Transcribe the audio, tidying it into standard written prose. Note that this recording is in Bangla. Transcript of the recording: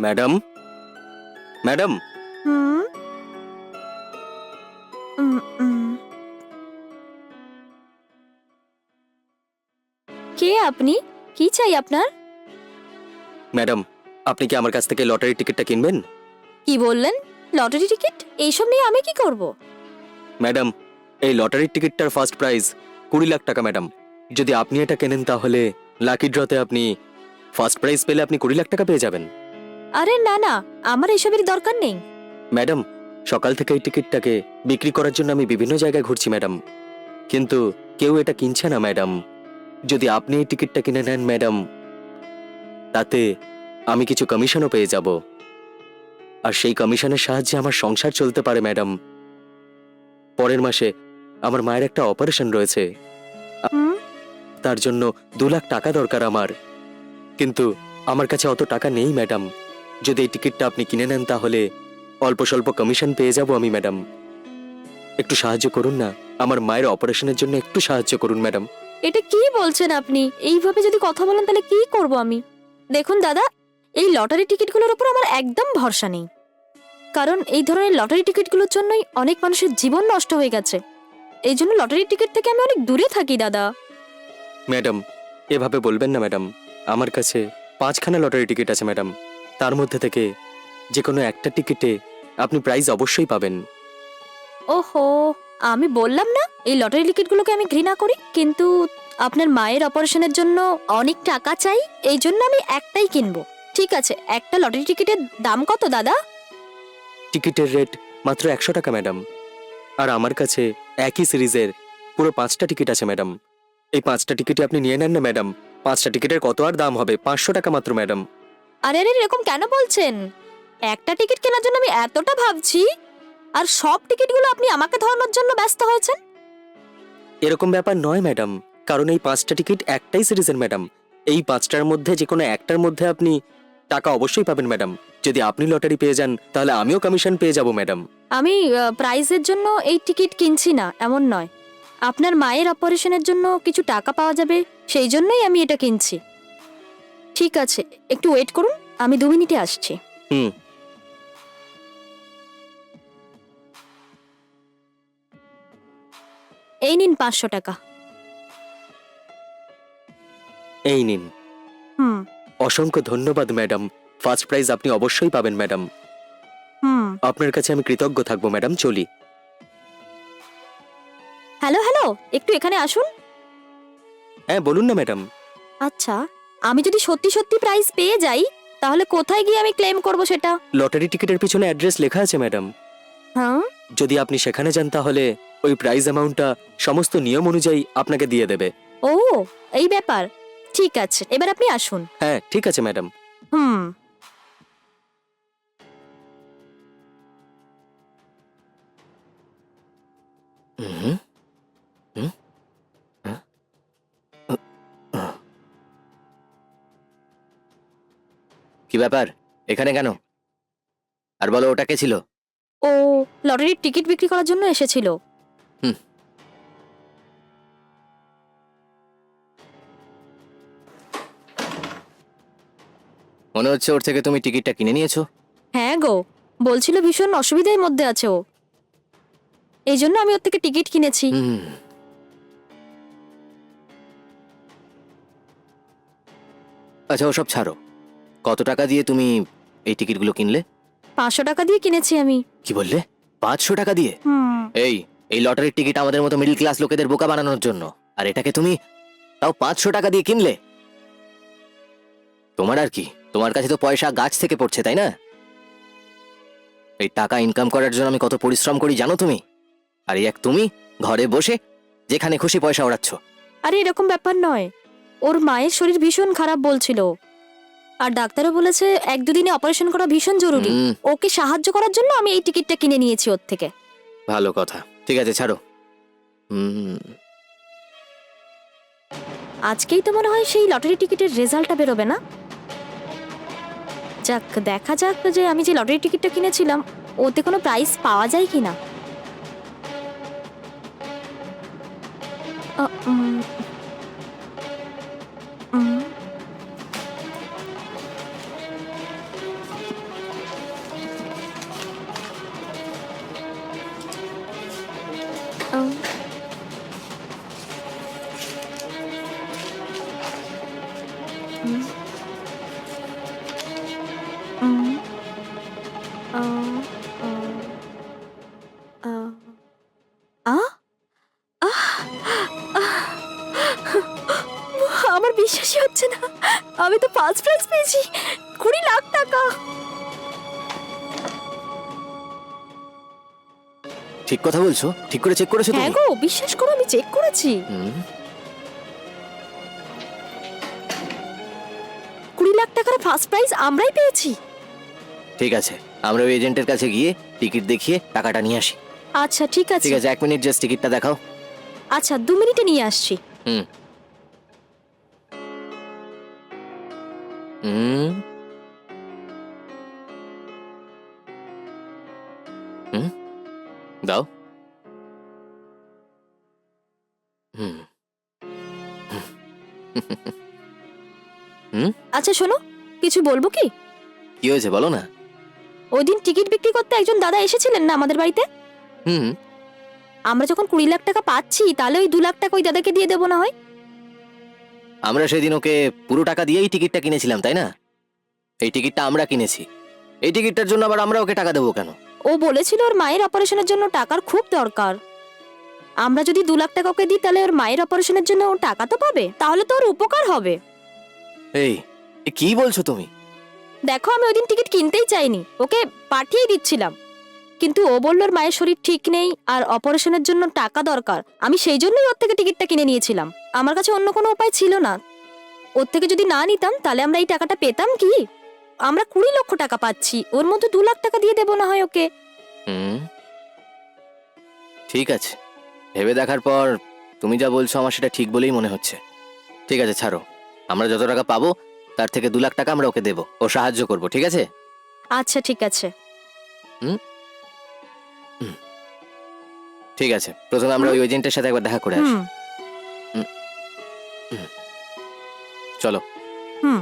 Madam, madam. হুম। কে আপনি? কি চাই আপনার? ম্যাডাম, আপনি কি আমার কাছ থেকে লটারি টিকিটটা কিনবেন? কি বললেন? Lottery ticket? এইসব নিয়ে আমি কি করব? ম্যাডাম, এই লটারির টিকিটটার ফার্স্ট প্রাইজ 20 লাখ টাকা ম্যাডাম। যদি আপনি এটা কেনেন তাহলে লাকি ড্রতে আপনি ফার্স্ট প্রাইজ পেলে আপনি 20 লাখ টাকা পেয়ে যাবেন। আরে না না, আমার এইসবের দরকার নেই। ম্যাডাম, সকাল থেকে এই টিকিটটাকে বিক্রি করার জন্য আমি বিভিন্ন জায়গায় ঘুরছি ম্যাডাম, কিন্তু কেউ এটা কিনছে না ম্যাডাম। যদি আপনি এই টিকিটটা কিনে নেন ম্যাডাম, তাতে আমি কিছু কমিশনও পেয়ে যাব, আর সেই কমিশনের সাহায্যে আমার সংসার চলতে পারে ম্যাডাম। পরের মাসে আমার মায়ের একটা অপারেশন রয়েছে, হুম। তার জন্য 2 লাখ টাকা দরকার আমার, কিন্তু আমার কাছে অত টাকা নেই ম্যাডাম। যদি এই টিকিটটা আপনি কিনে নেন তাহলে অল্প স্বল্প কমিশন পেয়ে যাব আমি ম্যাডাম। একটু সাহায্য করুন না, আমার মায়ের অপারেশনের জন্য একটু সাহায্য করুন ম্যাডাম। এটা কি বলছেন আপনি? এইভাবে যদি কথা বলেন তাহলে কি করব আমি? দেখুন দাদা, এই লটারি টিকিটগুলোর উপর আমার একদম ভরসা নেই। কারণ এই ধরনের লটারি টিকিটগুলোর জন্যই অনেক মানুষের জীবন নষ্ট হয়ে গেছে। এই জন্য লটারি টিকিট থেকে আমি অনেক দূরে থাকি দাদা। ম্যাডাম, এভাবে বলবেন না ম্যাডাম। আমার কাছে 5খানা লটারি টিকিট আছে ম্যাডাম, তার মধ্যে থেকে যে কোনো একটা টিকিটে আপনি প্রাইজ অবশ্যই পাবেন। ওহো, আমি বললাম না এই লটারি টিকিটগুলোকে আমি ঘৃণা করি, কিন্তু আপনার মায়ের অপারেশনের জন্য অনেক টাকা চাই, এই জন্য আমি একটাই কিনবো। ঠিক আছে, একটা লটারি টিকিটের দাম কত দাদা? টিকিটের রেট মাত্র 100 টাকা ম্যাডাম, আর আমার কাছে একই সিরিজের পুরো 5টা টিকিট আছে ম্যাডাম। এই 5টা টিকিটে আপনি নিয়ে নেন না ম্যাডাম। 5টা টিকিটের কত আর দাম হবে? 500 টাকা মাত্র ম্যাডাম। আরে আরে, এরকম কেন বলছেন? একটা টিকিট কেনার জন্য আমি এতটা ভাবছি, আর সব টিকিটগুলো আপনি আমাকে ধরানোর জন্য ব্যস্ত হয়েছেন। এরকম ব্যাপার নয় ম্যাডাম, কারণ এই 5টা টিকিট একটাই সিরিজের ম্যাডাম। এই 5টার মধ্যে যে কোনো একটার মধ্যে আপনি টাকা অবশ্যই পাবেন ম্যাডাম। যদি আপনি লটারি পেয়ে যান তাহলে আমিও কমিশন পেয়ে যাব ম্যাডাম। আমি প্রাইজের জন্য এই টিকিট কিনছি না, এমন নয়। আপনার মায়ের অপারেশনের জন্য কিছু টাকা পাওয়া যাবে, সেই জন্যই আমি এটা কিনছি। ঠিক আছে, একটু ওয়েট করুন, আমি 2 মিনিটে আসছি। হুম। এই নিন 500 টাকা। এই নিন। হুম। অসংখ্য ধন্যবাদ ম্যাডাম। ফার্স্ট প্রাইজ আপনি অবশ্যই পাবেন ম্যাডাম। হুম। আপনার কাছে আমি কৃতজ্ঞ থাকবো ম্যাডাম। চলি। হ্যালো হ্যালো, একটু এখানে আসুন। হ্যাঁ, বলুন না ম্যাডাম। আচ্ছা, আমি যদি সত্যি সত্যি প্রাইজ পেয়ে যাই তাহলে কোথায় গিয়ে আমি ক্লেম করব সেটা? লটারি টিকিটের পিছনে অ্যাড্রেস লেখা আছে ম্যাডাম। হ্যাঁ। যদি আপনি সেখানে যান তাহলে ওই প্রাইজ অ্যামাউন্টটা সমস্ত নিয়ম অনুযায়ী আপনাকে দিয়ে দেবে। ও, এই ব্যাপার। ঠিক আছে, এবার আপনি আসুন। হ্যাঁ, ঠিক আছে ম্যাডাম। হুম। হুম, হুম, হ্যাঁ, কি ব্যাপার, এখানে কেন? আর বলো, ওটা কে ছিল? ও লটারির টিকিট বিক্রি করার জন্য এসেছিল। হুম। মনে হচ্ছে ওর থেকে তুমি টিকিটটা কিনে নিয়েছো। হ্যাঁ গো, বলছিল ভীষণ অসুবিধার মধ্যে আছে ও, এই জন্য আমি ওর থেকে টিকিট কিনেছি। হুম। আচ্ছা, ওসব ছাড়ো। কত টাকা দিয়ে তুমি এই টিকিটগুলো কিনলে? 500 টাকা দিয়ে কিনেছি আমি। কি বললে? 500 টাকা দিয়ে? হুম। এই এই লটারির টিকিট আমাদের মতো মিডল ক্লাস লোকেদের বোকা বানানোর জন্য, আর এটাকে তুমি তাও 500 টাকা দিয়ে কিনলে? তোমার আর কি, তোমার কাছে তো পয়সা গাছ থেকে পড়ছে, তাই না? এই টাকা ইনকাম করার জন্য আমি কত পরিশ্রম করি জানো তুমি? আর এই এক তুমি ঘরে বসে যেখানে খুশি পয়সা ওড়াচ্ছ। আরে এরকম ব্যাপার নয়, ওর মায়ের শরীর ভীষণ খারাপ বলছিল, আর ডাক্তারও বলেছে 1-2 দিনে অপারেশন করা ভীষণ জরুরি। হুম। ওকে সাহায্য করার জন্য আমি এই টিকিটটা কিনে নিয়েছি ওর থেকে। ভালো কথা, ঠিক আছে, ছাড়ো। হুম। আজকেই তো মনে হয় সেই লটারি টিকিটের রেজাল্টটা বেরোবে না? যাক, দেখা যাক যে আমি যে লটারি টিকিটটা কিনেছিলাম ওতে কোনো প্রাইজ পাওয়া যায় কিনা। আ, উম, উম। ফার্স্ট প্রাইজ পেয়েছি, 20 লাখ টাকা। ঠিক কথা বলছো? ঠিক করে চেক করেছো হ্যাঁ তুমি? গো, বিশ্বাস করো আমি চেক করেছি। হুম, 20 লাখ টাকার ফার্স্ট প্রাইজ আমরাই পেয়েছি। ঠিক আছে, আমরা ওই এজেন্টের কাছে গিয়ে টিকিট দেখিয়ে টাকাটা নিয়ে আসি। আচ্ছা ঠিক আছে। ঠিক আছে, 1 মিনিট জাস্ট টিকিটটা দেখাও। আচ্ছা 2 মিনিটে নিয়ে আসছি। হুম হুম হুম দাও। হুম হুম আচ্ছা শোনো, কিছু বলবো কি? কি হয়েছে বলো না? ওই দিন টিকিট বিক্রি করতে একজন দাদা এসেছিলেন না আমাদের বাড়িতে? হুম, আমরা যখন 20 লাখ টাকা পাচ্ছি, তাহলে ওই 2 লাখ টাকা ওই দাদাকে দিয়ে দেবো না হয়? আমরা সেদিন ওকে পুরো টাকা দিয়েই টিকিটটা কিনেছিলাম, তাই না? এই টিকিটটা আমরা কিনেছি, এই টিকিটটার জন্য আবার আমরা ওকে টাকা দেবো কেন? ও বলেছিল ওর মায়ের অপারেশনের জন্য টাকার খুব দরকার। আমরা যদি 2 লাখ টাকা ওকে দিই, তাহলে ওর মায়ের অপারেশনের জন্য ও টাকা তো পাবে, তাহলে তো ওর উপকার হবে। এই এ কি বলছো তুমি? দেখো, আমি ওই দিন টিকিট কিনতেই চাইনি, ওকে পাঠিয়ে দিচ্ছিলাম, কিন্তু ও বলল ওর মায়ের শরীর ঠিক নেই আর অপারেশনের জন্য টাকা দরকার। আমি সেই জন্যই ওর থেকে টিকিটটা কিনে নিয়েছিলাম, আমার কাছে অন্য কোনো উপায় ছিল না। ওর থেকে যদি না নিতাম, তাহলে আমরা এই টাকাটা পেতাম কি? আমরা 20 লক্ষ টাকা পাচ্ছি, ওর মধ্যে 2 লাখ টাকা দিয়ে দেবো না হয় ওকে। হুম, ঠিক আছে, ভেবে দেখার পর তুমি যা বলছো আমার সেটা ঠিক বলেই মনে হচ্ছে। ঠিক আছে, ছাড়ো, আমরা যত টাকা পাবো তার থেকে 2 লাখ টাকা আমরা ওকে দেবো, ও সাহায্য করবো, ঠিক আছে? আচ্ছা ঠিক আছে। ঠিক আছে, প্রথমে আমরা ওই এজেন্টের সাথে একবার দেখা করে আসি। হুম চলো। হুম